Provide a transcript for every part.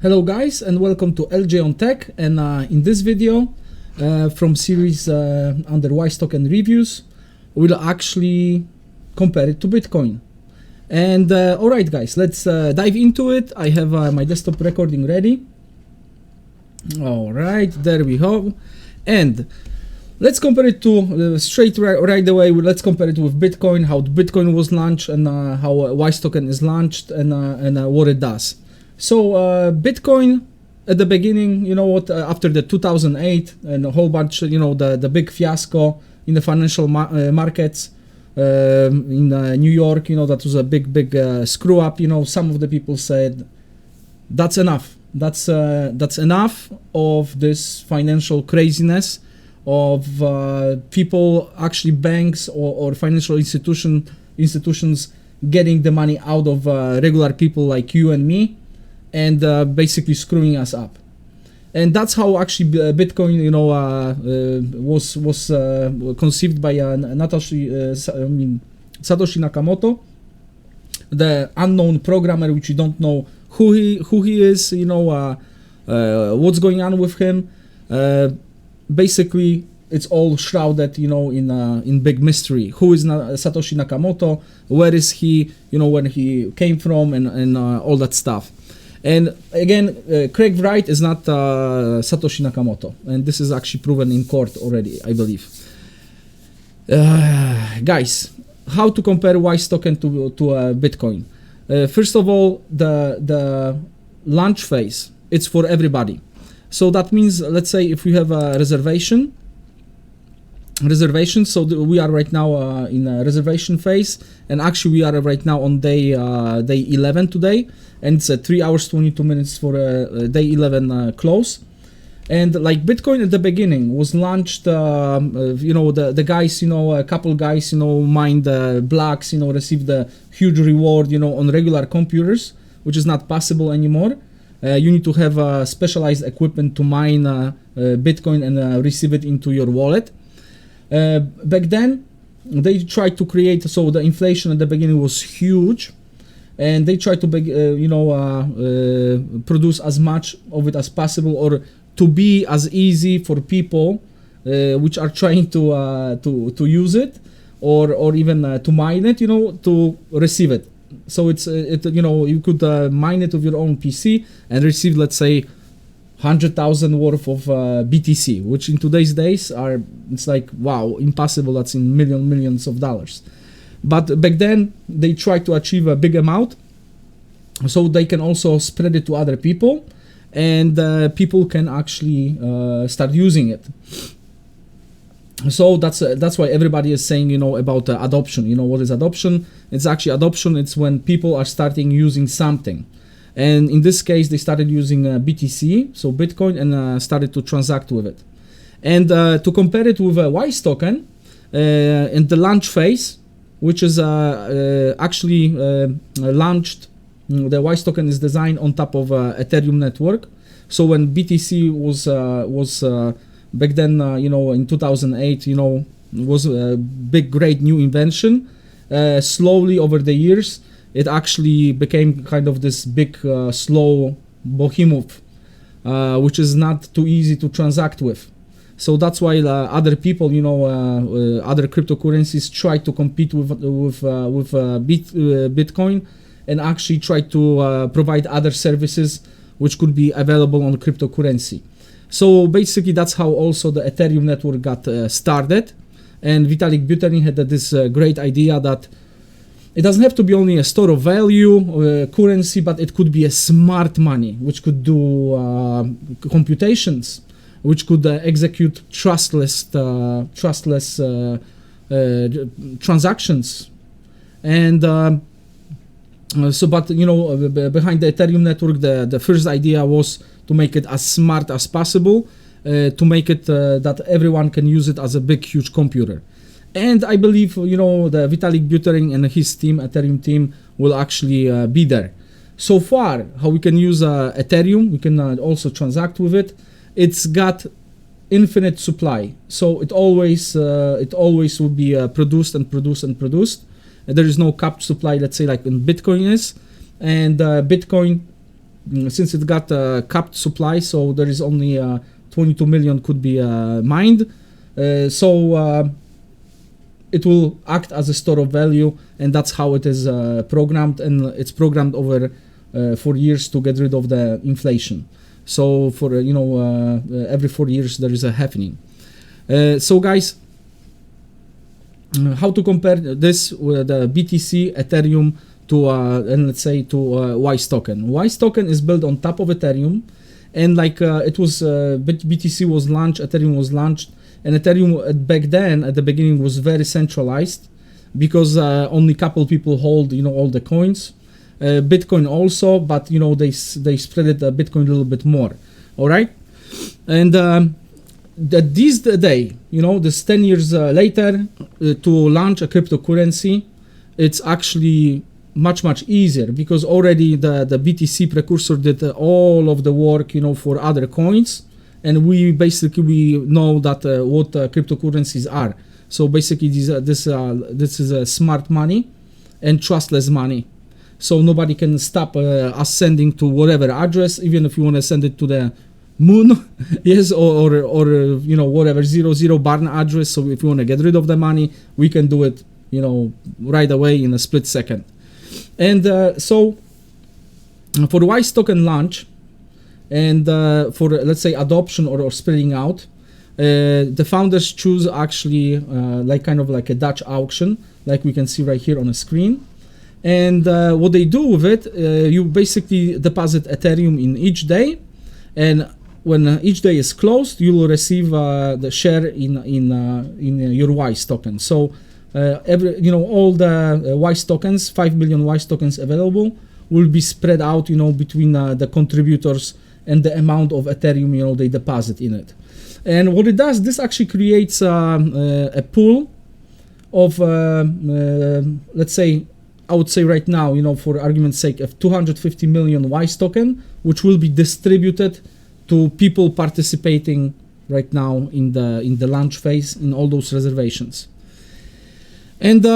Hello guys, and welcome to LJ on Tech. And in this video from series under Wise Token Reviews, we'll actually compare it to Bitcoin. And alright guys, let's dive into it. I have my desktop recording ready. Alright, there we go. And let's compare it to right away. Let's compare it with Bitcoin, how Bitcoin was launched, and how Wise Token is launched, and what it does. So Bitcoin at the beginning, you know what, after the 2008 and a whole bunch, you know, the big fiasco in the financial markets in New York, you know, that was a big screw up. You know, some of the people said that's enough. That's enough of this financial craziness of people, actually banks or financial institutions getting the money out of regular people like you and me, and basically screwing us up. And that's how actually Bitcoin, you know, was conceived by Satoshi Nakamoto, the unknown programmer, which you don't know who he is, you know, what's going on with him. Basically, it's all shrouded, you know, in big mystery. Who is Satoshi Nakamoto? Where is he? You know, where he came from, and all that stuff. And again, Craig Wright is not Satoshi Nakamoto, and this is actually proven in court already, I believe. Guys, how to compare Wise Token to Bitcoin? First of all, the launch phase, it's for everybody. So that means, let's say if we have a reservation, so we are right now in a reservation phase, and actually we are right now on day 11 today, and it's 3 hours 22 minutes for day 11 close. And like Bitcoin at the beginning was launched, you know, the guys, you know, a couple guys, you know, mined blocks, you know, received a huge reward, you know, on regular computers, which is not possible anymore. You need to have specialized equipment to mine Bitcoin and receive it into your wallet. Back then, they tried to create, so the inflation at the beginning was huge, and they tried to, you know, produce as much of it as possible, or to be as easy for people which are trying to use it, or even to mine it, you know, to receive it. So it's you know, you could mine it with your own PC and receive, let's say, 100,000 worth of BTC, which in today's days it's like, wow, impossible. That's in millions of dollars. But back then they tried to achieve a big amount, so they can also spread it to other people, and people can actually start using it. So that's why everybody is saying, you know, about adoption. You know, what is adoption? It's actually adoption. It's when people are starting using something. And in this case, they started using BTC, so Bitcoin, and started to transact with it. And to compare it with a Wise Token, in the launch phase, which is actually launched, the Wise Token is designed on top of Ethereum network. So when BTC was back then, you know, in 2008, you know, was a big, great new invention. Slowly over the years, it actually became kind of this big, slow behemoth, which is not too easy to transact with. So that's why other people, you know, other cryptocurrencies try to compete with Bitcoin, and actually try to provide other services which could be available on cryptocurrency. So basically, that's how also the Ethereum network got started. And Vitalik Buterin had this great idea that it doesn't have to be only a store of value, currency, but it could be a smart money, which could do computations, which could execute trustless transactions. And so, but you know, behind the Ethereum network, the first idea was to make it as smart as possible, to make it that everyone can use it as a big, huge computer. And I believe, you know, the Vitalik Buterin and his team, Ethereum team, will actually be there. So far, how we can use Ethereum, we can also transact with it. It's got infinite supply, so it always will be produced and produced and produced. And there is no capped supply, let's say, like in Bitcoin is. And Bitcoin since it got capped supply, so there is only 22 million could be mined. So it will act as a store of value, and that's how it is programmed, and it's programmed over 4 years to get rid of the inflation. So for every 4 years there is a happening. So guys, how to compare this with the BTC, Ethereum to and let's say to Wise token. Wise token is built on top of Ethereum, and like it was BTC was launched, Ethereum was launched, and Ethereum back then at the beginning was very centralized because only couple people hold all the coins. Bitcoin also, but they spread it Bitcoin a little bit more. All right, and this day, this 10 years later, to launch a cryptocurrency, it's actually much easier because already the BTC precursor did all of the work for other coins, and we know that what cryptocurrencies are. So basically this is a smart money and trustless money. So nobody can stop us sending to whatever address, even if you want to send it to the moon, yes, or whatever 00 barn address. So if you want to get rid of the money, we can do it right away in a split second. And so for the Wise token launch and for let's say adoption or spreading out, the founders choose actually kind of like a Dutch auction, like we can see right here on the screen. And what they do with it, you basically deposit Ethereum in each day, and when each day is closed, you will receive the share in your Wise token. So all the Wise tokens, 5 million Wise tokens available, will be spread out between the contributors and the amount of Ethereum they deposit in it. And what it does, this actually creates a pool of let's say, I would say right now, for argument's sake, of 250 million Wise token, which will be distributed to people participating right now in the launch phase in all those reservations. And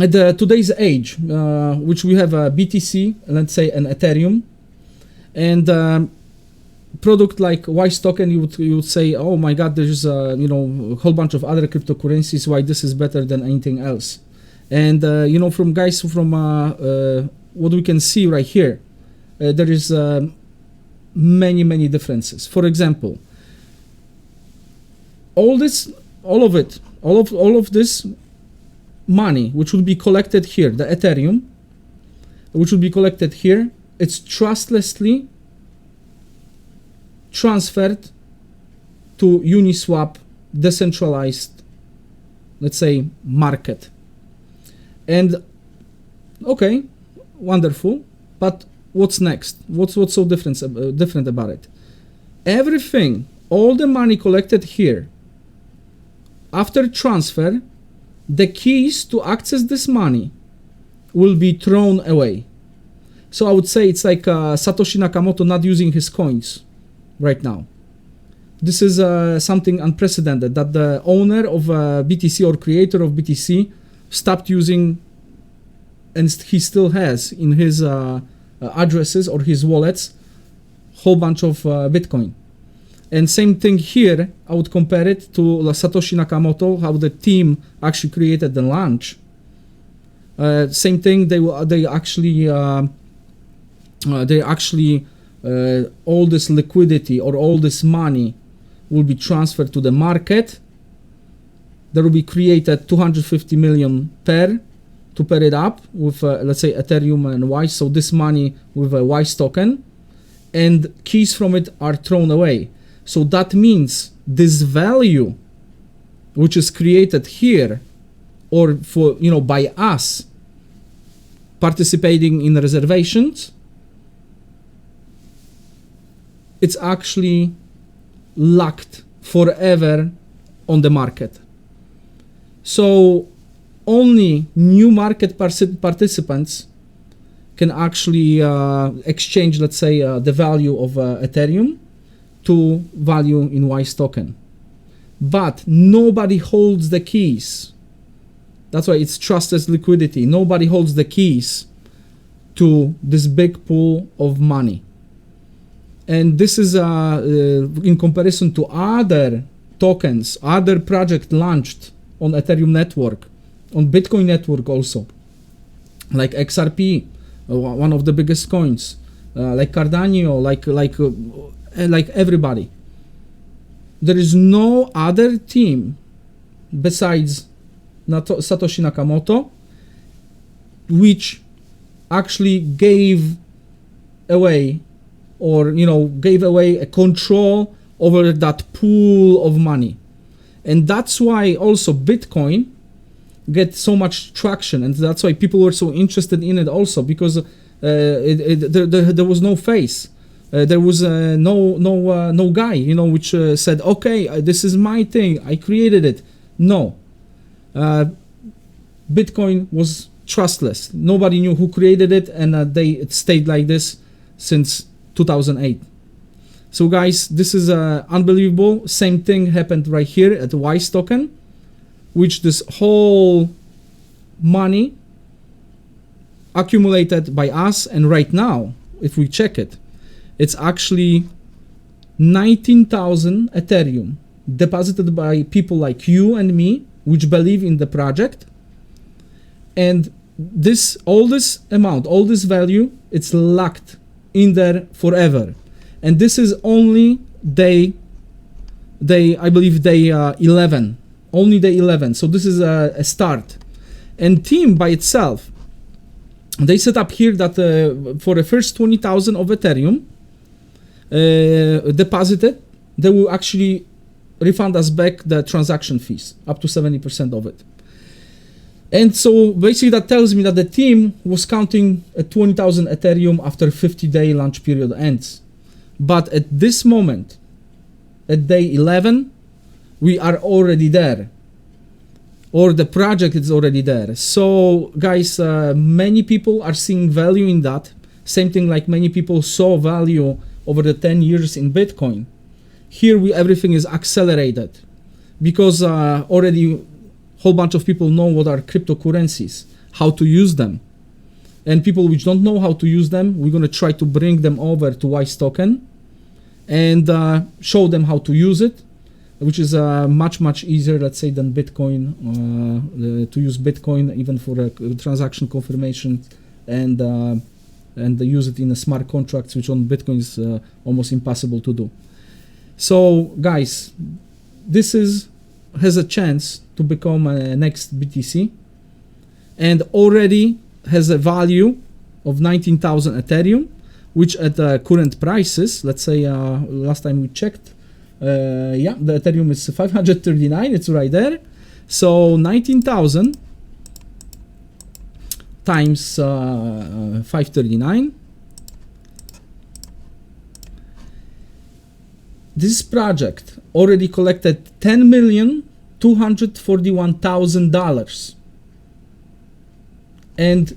at today's age, which we have BTC, let's say, and Ethereum, and product like Wise token, you would say, oh my God, there's a whole bunch of other cryptocurrencies. Why this is better than anything else? And from what we can see right here, there is many differences. For example, all of this money which will be collected here, the Ethereum, which will be collected here, it's trustlessly transferred to Uniswap decentralized, let's say, market. And okay, wonderful, but what's next? What's so different about it? Everything, all the money collected here, after transfer, the keys to access this money will be thrown away. So I would say it's like Satoshi Nakamoto not using his coins right now. This is something unprecedented, that the owner of BTC or creator of BTC stopped using, and he still has in his addresses or his wallets, whole bunch of Bitcoin. And same thing here, I would compare it to Satoshi Nakamoto, how the team actually created the launch. Same thing, they actually all this liquidity or all this money will be transferred to the market. There will be created 250 million pair to pair it up with let's say Ethereum and Wise. So this money with a Wise token, and keys from it are thrown away. So that means this value which is created here, or for by us participating in reservations, it's actually locked forever on the market. So only new market participants can actually exchange, let's say, the value of Ethereum to value in Wise token. But nobody holds the keys. That's why it's trustless liquidity. Nobody holds the keys to this big pool of money. And this is in comparison to other tokens, other projects launched on Ethereum network, on Bitcoin network also, like XRP, one of the biggest coins, like Cardano, like everybody. There is no other team besides Satoshi Nakamoto which actually gave away, or gave away a control over that pool of money. And that's why also Bitcoin get so much traction, and that's why people were so interested in it also, because there was no face, there was no guy which said, okay, this is my thing, I created it. No, Bitcoin was trustless. Nobody knew who created it, and it stayed like this since 2008. So guys, this is unbelievable. Same thing happened right here at the WISE token, which this whole money accumulated by us, and right now, if we check it, it's actually 19,000 Ethereum deposited by people like you and me, which believe in the project. And all this amount, all this value, it's locked in there forever. And this is only I believe day 11, only day 11. So this is a start. And team by itself, they set up here that for the first 20,000 of Ethereum deposited, they will actually refund us back the transaction fees, up to 70% of it. And so basically that tells me that the team was counting at 20,000 Ethereum after 50-day launch period ends. But at this moment, at day 11, we are already there, or the project is already there. So guys, many people are seeing value in that. Same thing like many people saw value over the 10 years in Bitcoin. Here everything is accelerated because already whole bunch of people know what are cryptocurrencies, how to use them. And people which don't know how to use them, we're going to try to bring them over to WISE token and show them how to use it, which is much easier, let's say, than Bitcoin, to use Bitcoin even for a transaction confirmation and use it in a smart contracts, which on Bitcoin is almost impossible to do. So guys, this has a chance to become a next BTC, and already has a value of 19,000 Ethereum, which at current prices, let's say last time we checked, yeah, the Ethereum is 539, it's right there. So 19,000 times 539. This project already collected $10,241,000, and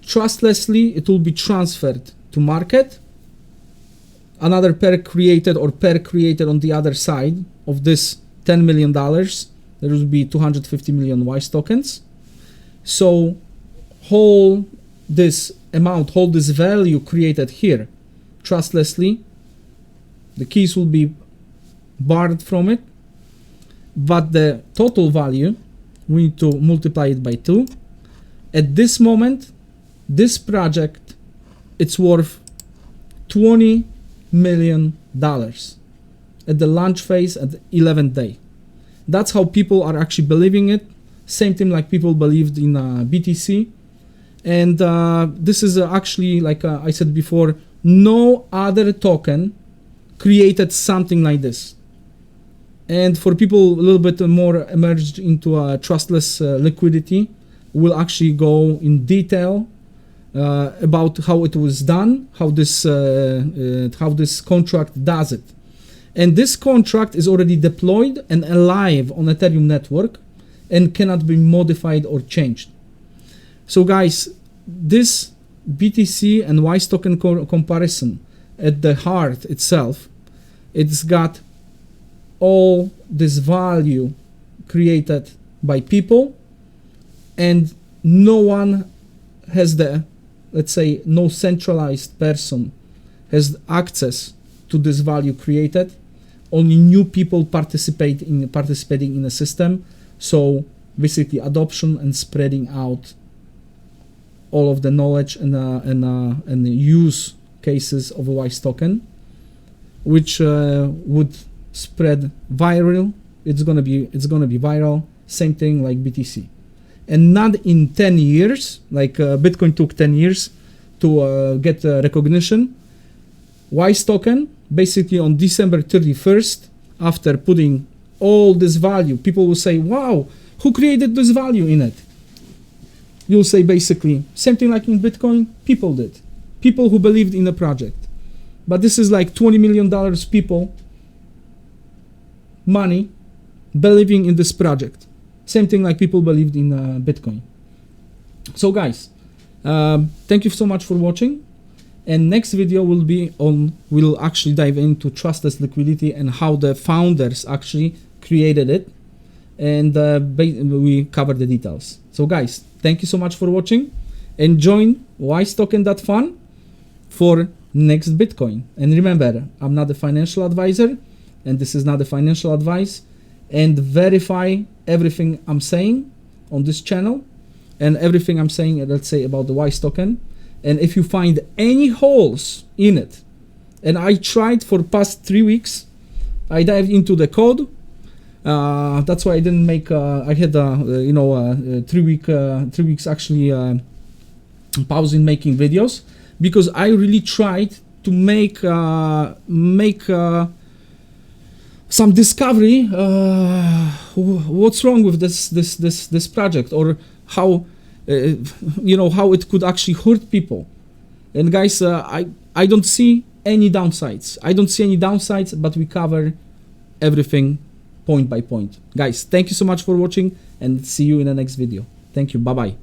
trustlessly it will be transferred to market. Another pair created on the other side of this $10 million, there will be 250 million WISE tokens. So hold this amount, hold this value created here trustlessly. The keys will be barred from it, but the total value, we need to multiply it by 2. At this moment, this project, it's worth $20 million at the launch phase at the 11th day. That's how people are actually believing it. Same thing like people believed in BTC. And this is actually, like I said before, no other token created something like this. And for people a little bit more emerged into trustless liquidity, we'll actually go in detail about how it was done, how this contract does it. And this contract is already deployed and alive on Ethereum network and cannot be modified or changed. So guys, this BTC and WISE token comparison at the heart itself, it's got all this value created by people, and no one has the let's say, no centralized person has access to this value created. Only new people participating in a system. So basically adoption and spreading out all of the knowledge and the use cases of a WISE token, which would spread viral. It's gonna be viral. Same thing like BTC, and not in 10 years. Like Bitcoin took 10 years to get recognition. WISE token, basically on December 31st, after putting all this value, people will say, wow, who created this value in it? You'll say basically, same thing like in Bitcoin, people did. People who believed in the project. But this is like $20 million people, money, believing in this project. Same thing like people believed in Bitcoin. So guys, thank you so much for watching. And next video will be on, we'll actually dive into trustless liquidity and how the founders actually created it. And we cover the details. So guys, thank you so much for watching, and join wisetoken.fun for next Bitcoin. And remember, I'm not a financial advisor, and this is not a financial advice. And verify everything I'm saying on this channel and everything I'm saying, let's say, about the WISE token. And if you find any holes in it, and I tried for past 3 weeks, I dived into the code. That's why I didn't make. I had 3 weeks actually pause in making videos, because I really tried to make some discovery. What's wrong with this project, or how how it could actually hurt people. And guys, I don't see any downsides. But we cover everything point by point. Guys, thank you so much for watching, and see you in the next video. Thank you. Bye bye.